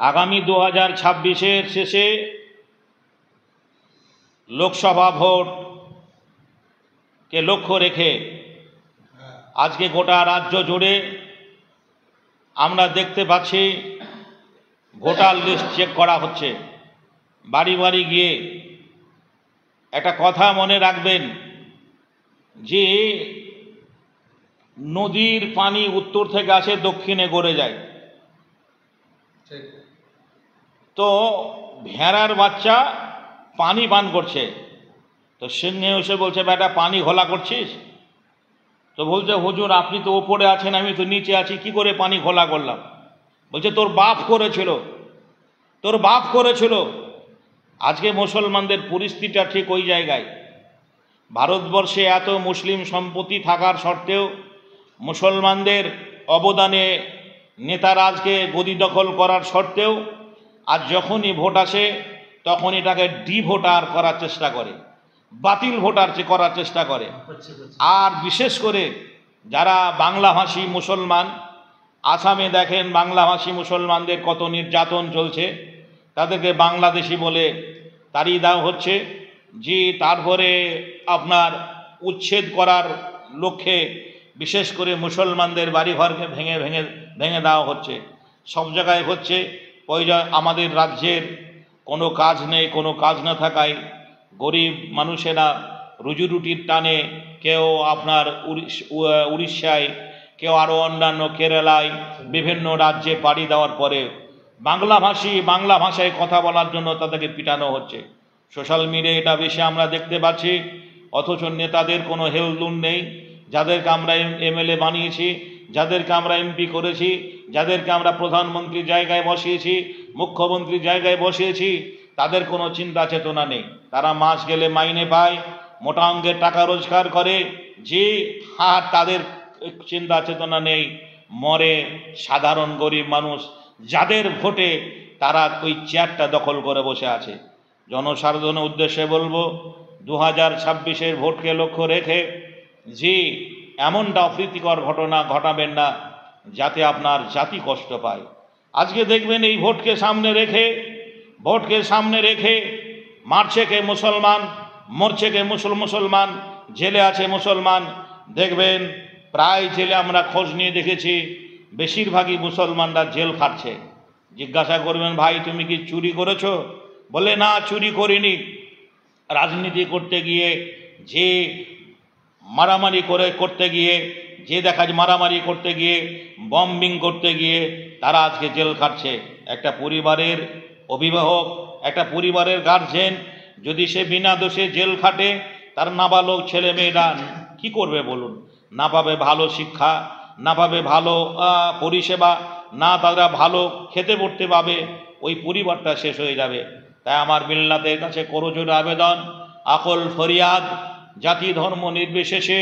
আগামী 2026-এর শেষে লোকসভা ভোটকে লক্ষ্য রেখে আজকে গোটা রাজ্য জুড়ে আমরা দেখতে পাচ্ছি ভোটার লিস্ট চেক করা হচ্ছে। বাড়ি বাড়ি গিয়ে একটা কথা মনে রাখবেন যে নদীর পানি উত্তর থেকে আসে, দক্ষিণে গড়ে যায়। তো ভেড়ার বাচ্চা পানি পান করছে, তো সিংহে এসে বলছে, বেটা পানি ঘোলা করছিস? তো বলছে, হুজুর আপনি তো ওপরে আছেন, আমি তো নিচে আছি, কি করে পানি ঘোলা করলাম? বলছে, তোর বাপ করেছিল, তোর বাপ করেছিল। আজকে মুসলমানদের পরিস্থিতিটা ঠিক ওই জায়গায়। ভারতবর্ষে এত মুসলিম সম্পত্তি থাকার সত্ত্বেও মুসলমানদের অবদানে নেতারা আজকে গদি দখল করার সত্ত্বেও আজ যখনই ভোট আসে তখন এটাকে ডিভোটার করার চেষ্টা করে, বাতিল ভোটার করার চেষ্টা করে। আর বিশেষ করে যারা বাংলাভাষী মুসলমান, আসামে দেখেন বাংলাভাষী মুসলমানদের কত নির্যাতন চলছে, তাদেরকে বাংলাদেশি বলে তাড়িয়ে দেওয়া হচ্ছে। যে তারপরে আপনার উচ্ছেদ করার লক্ষ্যে বিশেষ করে মুসলমানদের বাড়িঘরকে ভেঙে দেওয়া হচ্ছে। সব জায়গায় হচ্ছে। আমাদের রাজ্যের কোনো কাজ নেই, কোনো কাজ না থাকায় গরিব মানুষেরা রুজি রুটির টানে কেউ আপনার উড়িষ্যায়, কেউ আরও অন্যান্য কেরালায় বিভিন্ন রাজ্যে পাড়ি দেওয়ার পরে বাংলা ভাষায় কথা বলার জন্য তাদেরকে পিটানো হচ্ছে। সোশ্যাল মিডিয়ায় এটা বেশি আমরা দেখতে পাচ্ছি। অথচ নেতাদের কোনো হেলদুল নেই। যাদেরকে আমরা এমএলএ বানিয়েছি, যাদেরকে আমরা এমপি করেছি, যাদেরকে আমরা প্রধানমন্ত্রীর জায়গায় বসিয়েছি, মুখ্যমন্ত্রীর জায়গায় বসিয়েছি, তাদের কোনো চিন্তা চেতনা নেই। তারা মাস গেলে মাইনে পায়, মোটা অঙ্কের টাকা রোজগার করে, যে আর তাদের চিন্তা চেতনা নেই। মরে সাধারণ গরিব মানুষ, যাদের ভোটে তারা ওই চেয়ারটা দখল করে বসে আছে। জনসাধারণের উদ্দেশ্যে বলবো, 2026-এর ভোটকে লক্ষ্য রেখে যে এমনটা অপ্রীতিকর ঘটনা ঘটাবেন না যাতে আপনার জাতি কষ্ট পায়। আজকে দেখবেন এই ভোটকে সামনে রেখে মারছে কে মুসলমান, মরছে কে মুসলমান, জেলে আছে মুসলমান। দেখবেন প্রায় জেলে আমরা খোঁজ নিয়ে দেখেছি, বেশিরভাগই মুসলমানরা জেল খাটছে। জিজ্ঞাসা করবেন, ভাই তুমি কি চুরি করেছো? বলে, না চুরি করিনি। রাজনীতি করতে গিয়ে যে মারামারি করতে গিয়ে মারামারি করতে গিয়ে, বম্বিং করতে গিয়ে তারা আজকে জেল খাটছে। একটা পরিবারের অভিভাবক, একটা পরিবারের গার্জেন যদি সে বিনা দোষে জেল খাটে, তার নাবালক ছেলে মেয়েরা কি করবে বলুন? না পাবে ভালো শিক্ষা, না পাবে ভালো পরিষেবা, না তারা ভালো খেতে পড়তে পাবে, ওই পরিবারটা শেষ হয়ে যাবে। তাই আমার মিল্লাতের কাছে করজোড়ে আবেদন, আকল ফরিয়াদ, জাতি ধর্ম নির্বিশেষে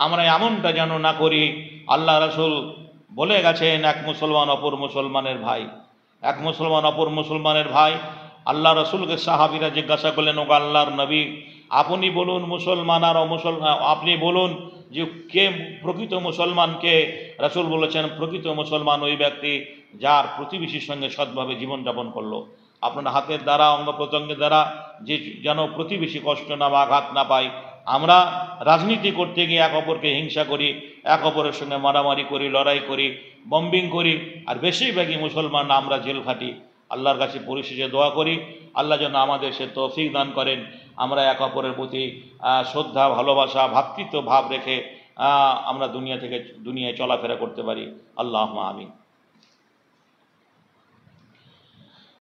আমরা এমনটা যেন না করি। আল্লাহ রাসূল বলে গেছেন, এক মুসলমান অপর মুসলমানের ভাই, এক মুসলমান অপর মুসলমানের ভাই। আল্লাহ রাসূলকে সাহাবীরা জিজ্ঞাসা করলেন, ও আল্লাহর নবী, আপনি বলুন মুসলমান আর অমুসলমান, আপনি বলুন যে কে প্রকৃত মুসলমান কে? রাসূল বলেছেন, প্রকৃত মুসলমান ওই ব্যক্তি যার প্রতিবেশীর সঙ্গে সৎভাবে জীবনযাপন করলো। আপনার হাতের দ্বারা, অঙ্গ প্রত্যঙ্গের দ্বারা যে যেন প্রতিবেশী কষ্ট না বা আঘাত না পায়। আমরা রাজনীতি করতে গিয়ে এক অপরকে হিংসা করি, এক অপরের সঙ্গে মারামারি করি, লড়াই করি, বম্বিং করি, আর বেশিরভাগই মুসলমান আমরা জেল খাটি। আল্লাহর কাছে পরিশেষে দোয়া করি, আল্লাহ যেন আমাদের সে তৌফিক দান করেন, আমরা এক অপরের প্রতি শ্রদ্ধা, ভালোবাসা, ভ্রাতৃত্ব ভাব রেখে আমরা দুনিয়ায় চলাফেরা করতে পারি। আল্লাহুম্মা আমিন।